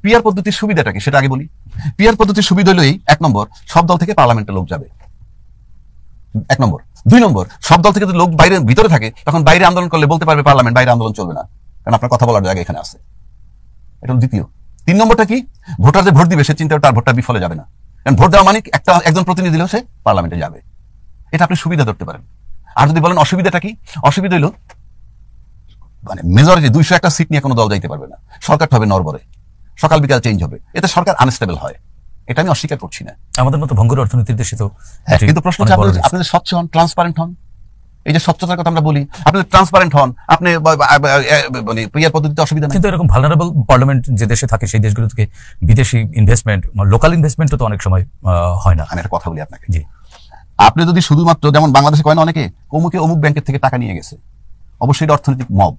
PR পদ্ধতির সুবিধাটা কি সেটা আগে বলি। পিআর পদ্ধতির সুবিধা হলো এই, 1 নম্বর, সব দল থেকে পার্লামেন্টে লোক যাবে, 1 নম্বর। 2 নম্বর, সব দল থেকে যদি লোক বাইরে ভিতরে থাকে তখন বাইরে আন্দোলন করলে বলতে পারবে পার্লামেন্ট বাইরে আন্দোলন চলবে না, কারণ আপনার কথা বলার জায়গা এখানে আছে। এটা হলো দ্বিতীয়। 3 নম্বরটা কি, ভোটার যে ভোট দিবে সে চিন্তা তার ভোটটা বিফলে যাবে না, কারণ ভোট দেওয়া মানে একজন প্রতিনিধি দিলেও সে পার্লামেন্টে যাবে। এটা আপনি সুবিধা ধরতে পারেন। আর যদি বলেন অসুবিধাটা কি, অসুবিধা হলো মানে মেজরিটি 201টা সিট নিয়ে কোনো দল যাইতে পারবে না, সরকারটা হবে নরবরে, সকাল বিকাল চেঞ্জ হবে, এতে সরকার আনস্টেবল হয়। এটা আমি অস্বীকার করছি না, আমাদের মতো ভঙ্গুর অর্থনীতির দেশে তো। কিন্তু প্রশ্ন হচ্ছে আপনি স্বচ্ছ হন, ট্রান্সপারেন্ট হন। এই যে স্বচ্ছতার কথা আমরা বলি, আপনি ট্রান্সপারেন্ট হন, আপনি মানে পিআর পদ্ধতিতে অসুবিধা নেই। কিন্তু এরকম ভালনারেবল পার্লামেন্ট যে দেশে থাকে সেই দেশগুলো থেকে বিদেশি ইনভেস্টমেন্ট, লোকাল ইনভেস্টমেন্টও তো অনেক সময় হয় না। আমি একটা কথা বলি আপনাকে, জি, আপনি যদি শুধুমাত্র যেমন বাংলাদেশে কয় না অনেকে অমুক ব্যাংকের থেকে টাকা নিয়ে গেছে, অবশ্যই এটা অর্থনৈতিক মব,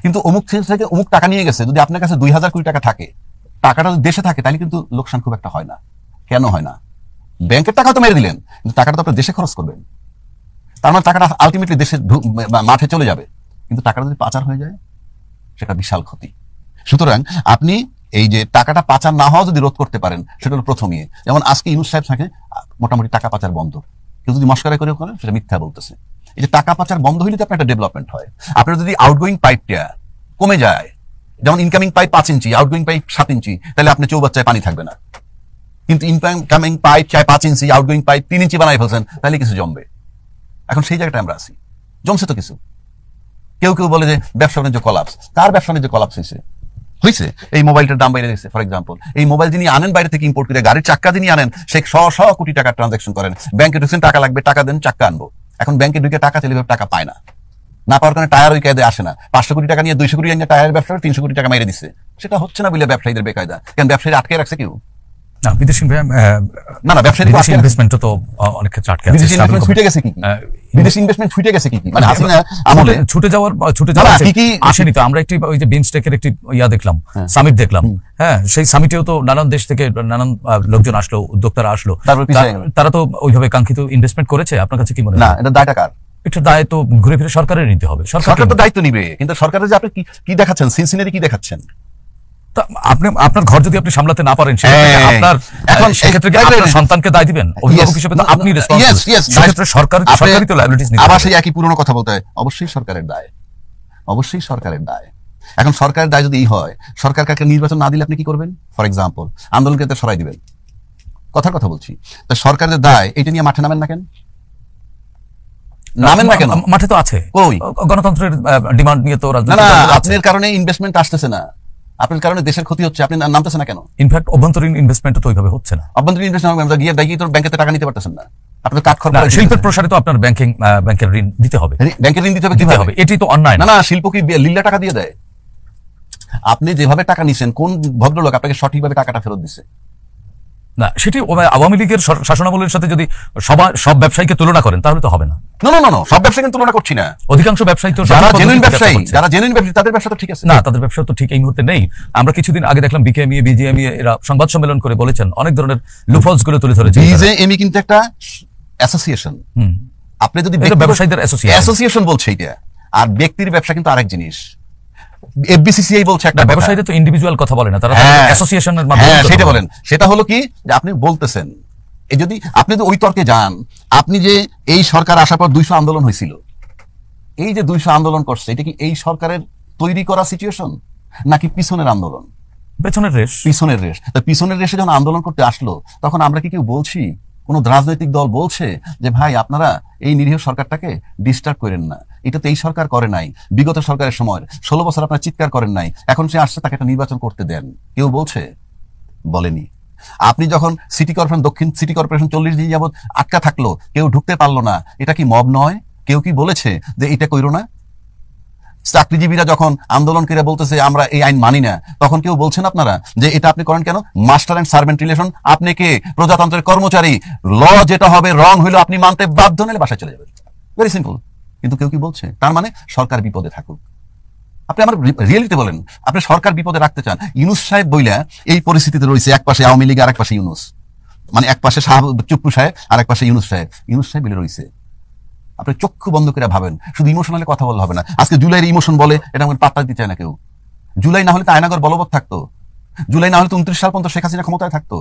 কিন্তু অমুক থেকে অমুক টাকা নিয়ে গেছে, যদি আপনার কাছে 2000 কোটি টাকা থাকে, টাকাটা যদি দেশে থাকে তাহলে কিন্তু লোকসান খুব একটা হয় না। কেন হয় না? ব্যাংকের টাকা তো মেরে দিলেন, কিন্তু টাকাটা তো আপনি দেশে খরচ করবেন, তার মানে টাকাটা আলটিমেটলি দেশের মাঠে চলে যাবে, কিন্তু টাকাটা যদি পাচার হয়ে যায় সেটা বিশাল ক্ষতি। সুতরাং আপনি এই যে টাকাটা পাচার না হওয়া যদি রোধ করতে পারেন, সেটা হলো প্রথম ইয়ে। যেমন আজকে ইউনূস সাহেব থাকে মোটামুটি টাকা পাচার বন্ধ, কেউ যদি মস্করা করে করেন সেটা মিথ্যা বলতেছে। এই যে টাকা পাচার বন্ধ হইলে তো আপনার একটা ডেভেলপমেন্ট হয়। আপনার যদি আউটগোয়িং পাইপটা কমে যায়, যেমন ইনকামিং পাইপ 5 ইঞ্চি, আউটগোয়িং পাইপ 7 ইঞ্চি, তাহলে আপনি চৌবাচ্চায় পানি থাকবে না। কিন্তু ইনকামিং পাইপ চাই 5 ইঞ্চি, আউটগোয়িং পাইপ 3 ইঞ্চি বানাই ফেলছেন, তাহলে কিছু জমবে। এখন সেই জায়গাটা আমরা আছি, জমছে তো কিছু। কেউ বলে যে ব্যবসা বাণিজ্য কলাপস, কার ব্যবসা বাণিজ্য কলাপস হয়েছে? এই মোবাইলটার দাম বাইরে গেছে, ফর এক্সাম্পল। এই মোবাইল যিনি আনেন বাইরে থেকে ইম্পোর্ট করে, গাড়ির চাক্কা যিনি আনেন, সে 100 কোটি টাকার ট্রানজাকশন করেন। ব্যাংকে ঢুকছেন, টাকা লাগবে, টাকা দেন, চাক্কা আনবো। এখন ব্যাংকে ঢুকে টাকা চাইলে টাকা পায় না, না পাওয়ার কারণে টায়ার ওই কায়দায় আসে না। 500 কোটি টাকা নিয়ে 200 কোটি নিয়ে টায়ারের ব্যবসা 300 কোটি টাকা মেরে দিচ্ছে, সেটা হচ্ছে না বলে ব্যবসায়ীদের বেকায়দা। কেন ব্যবসায়ী আটকে রাখছে কেউ? না, বিদেশি ইনভেস্টমেন্ট তো অনেক ক্ষেত্রে আটকে আছে। বিদেশি ইনভেস্টমেন্ট ছুটে গেছে কি? বিদেশি ইনভেস্টমেন্ট ছুটে গেছে কি? মানে হাসিনা আমলে ছুটে যাওয়ার কি আসেনি তো। আমরা একটি ওই যে বিমস্টেকের একটি দেখলাম, সামিট দেখলাম। হ্যাঁ, সেই সামিটেও তো নানান দেশ থেকে নানান লোকজন আসলো, উদ্যোক্তারা আসলো, তারা তো ওইভাবে কাঙ্ক্ষিত ইনভেস্টমেন্ট করেছে। আপনার কাছে কি মনে হয়? না, এটা দায়টা কার? এটা দায় তো ঘুরে ফিরে সরকারের নিতে হবে। সরকার তো দায়িত্ব নিবে, কিন্তু সরকারের যে আপনি কি দেখাচ্ছেন, সিনসিনারি কি দেখাচ্ছেন? আপনার ঘর যদি আপনি সামলাতে না পারেন, আপনার এখন সেক্ষেত্রে আপনার সন্তানকে দায় দিবেন? অভিভাবক হিসেবে তো আপনি রেসপন্সিবল। সরকারি তো লায়াবিলিটিস নিতে হবে। আবার সেই একই পুরনো কথা বলতে হয়, অবশ্যই সরকারের দায়, অবশ্যই সরকারের দায়। এখন সরকারের দায় যদি হয়, সরকার কাকে নির্বাচন না দিলে আপনি কি করবেন? ফর এক্সাম্পল, আন্দোলনকে সরাই দিবেন, কথার কথা বলছি। তো সরকারের দায় এটা নিয়ে মাঠে নামেন না কেন? নামেন না কেন? মাঠে তো আছে, কই গণতন্ত্রের ডিমান্ড নিয়ে তো রাজনীতি। আপনার কারণে ইনভেস্টমেন্ট আসতেছে না, আপনার কারণে দেশের ক্ষতি হচ্ছে, আপনি নামতেছে না কেন? ইনফ্যাক্ট অভ্যন্তরীণ ইনভেস্টমেন্ট তো ওইভাবে হচ্ছে না। অভ্যন্তরীণ ইনভেস্টমেন্ট গিয়ে তো ব্যাংকে টাকা নিতে পারতেছেন না, আপনার কাঠ খরচ। শিল্পের প্রসারে তো আপনার ব্যাংকের ঋণ দিতে হবে। ব্যাংকের ঋণ দিতে হবে, কিভাবে হবে? এটি তো অন্যায় না। শিল্প কি লিল্লা টাকা দিয়ে দেয়? আপনি যেভাবে টাকা নিছেন, কোন ভদ্রলোক আপনাকে সঠিকভাবে টাকাটা ফেরত দিচ্ছে? না, সেটি আওয়ামী লীগের শাসনামলের সাথে যদি সব ব্যবসায়ীকে তুলনা করেন তাহলে তো হবে না। না, সব ব্যবসায়ীকে তুলনা করছি না। অধিকাংশ ব্যবসায়ী তো যারা জেনুইন ব্যবসায়ী, তাদের ব্যবসা তো ঠিক আছে। না, তাদের ব্যবসা তো ঠিক এই মুহূর্তে নেই। আমরা কিছুদিন আগে দেখলাম বিকেএমই, বিজিএমই এরা সংবাদ সম্মেলন করে বলেছেন, অনেক ধরনের লুফলস গুলো তুলে ধরেছে। বিজিএমই কিন্তু একটা অ্যাসোসিয়েশন, আপনি যদি ব্যবসায়ীদের অ্যাসোসিয়েশন বলছে এটা, আর ব্যক্তির ব্যবসা কিন্তু আরেক জিনিস। এফবিসিসিআই বলছে একটা, ব্যবসায়ীরা তো ইন্ডিভিজুয়াল কথা বলে না, তারা অ্যাসোসিয়েশনের মাধ্যমে সেটা বলেন। সেটা হলো কি যে আপনি বলতেছেন, এই যদি আপনি ওই তর্কে যান, আপনি যে এই সরকার আসার পর 200 আন্দোলন হয়েছিল, এই যে 200 আন্দোলন করছে, এটা কি এই সরকারের তৈরি করা সিচুয়েশন নাকি পিছনের আন্দোলন? পেছনের রেশ। পিছনের রেশে যখন আন্দোলন করতে আসলো, তখন আমরা কি কেউ বলছি, কোন রাজনৈতিক দল বলছে যে ভাই আপনারা এই নিরীহ সরকারটাকে ডিস্টার্ব করেন না? এটা তো এই সরকার করে নাই, বিগত সরকারের সময় 16 বছর আপনারা চিৎকার করেন নাই, এখন সে আসছে, তাকে একটা নির্বাচন করতে দেন। কেউ বলছে? বলেনি। আপনি যখন দক্ষিণ সিটি কর্পোরেশন 40 দিন যাবত আটকা থাকলো, কেউ ঢুকতে পারলো না, এটা কি মব নয়? কেউ কি বলেছে যে এটা কইরো না? চাকরিজীবীরা যখন আন্দোলনকারীরা বলতেছে আমরা এই আইন মানি না, তখন কেউ বলছেন আপনারা যে এটা আপনি করেন কেন? Master and servant relation. আপনি কে? প্রজাতন্ত্রের কর্মচারী। ল যেটা হবে, রং হইলো আপনি মানতে বাধ্য, নাহলে বাসায় চলে যাবেন। Very simple. কিন্তু কেউ কি বলছে তার মানে সরকার বিপদে থাকুক? আপনি আমার রিয়েলিটি বলেন, আপনি সরকার বিপদে রাখতে চান? ইউনূস সাহেব বইলা এই পরিস্থিতিতে রয়েছে, এক পাশে আওয়ামী লীগ আর এক পাশে ইউনূস, মানে এক পাশে চুপ্পু সাহেব আর এক পাশে ইউনূস সাহেব বলে রয়েছে। আপনি চক্ষু বন্ধ করে ভাবেন, শুধু ইমোশনালি কথা বললে হবে না। আজকে জুলাইয়ের ইমোশন বলে, এটা আমাকে পাত্তা দিতে চায় না কেউ। জুলাই না হলে তো আয়নাগর বলবৎ থাকতো। জুলাই না হলে তো 29 সাল পর্যন্ত শেখ হাসিনা ক্ষমতায় থাকতো।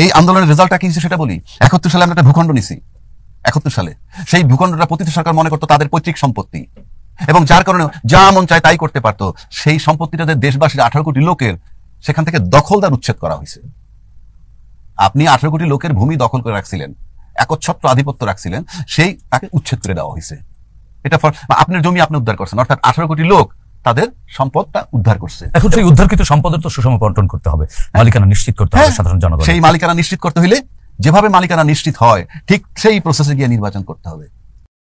এই আন্দোলনের রেজাল্টটা কি হয়েছে সেটা বলি। 71 সালে আমরা একটা ভূখণ্ড নিছি, 71 সালে সেই ভূখণ্ডটা প্রতিটি সরকার মনে করতো তাদের পৈতৃক সম্পত্তি, এবং যার কারণে যা মন চায় তাই করতে পারতো। সেই সম্পত্তিটা দেশবাসীর 18 কোটি লোকের সেখান থেকে দখলদার উচ্ছেদ করা হয়েছে। আপনি 18 কোটি লোকের ভূমি দখল করে রাখছিলেন, একচ্ছত্র আধিপত্য রাখছিলেন, সেই তাকে উচ্ছেদ করে দেওয়া হয়েছে। এটা আপনার জমি আপনি উদ্ধার করছেন, অর্থাৎ 18 কোটি লোক তাদের সম্পদটা উদ্ধার করছে। এখন সেই উদ্ধারকৃত সম্পদের তো সুষম বন্টন করতে হবে, মালিকানা নিশ্চিত করতে হবে সাধারণ জনগণ। সেই মালিকানা নিশ্চিত করতে হইলে যেভাবে মালিকানা নিশ্চিত হয় ঠিক সেই প্রসেসে গিয়ে নির্বাচন করতে হবে।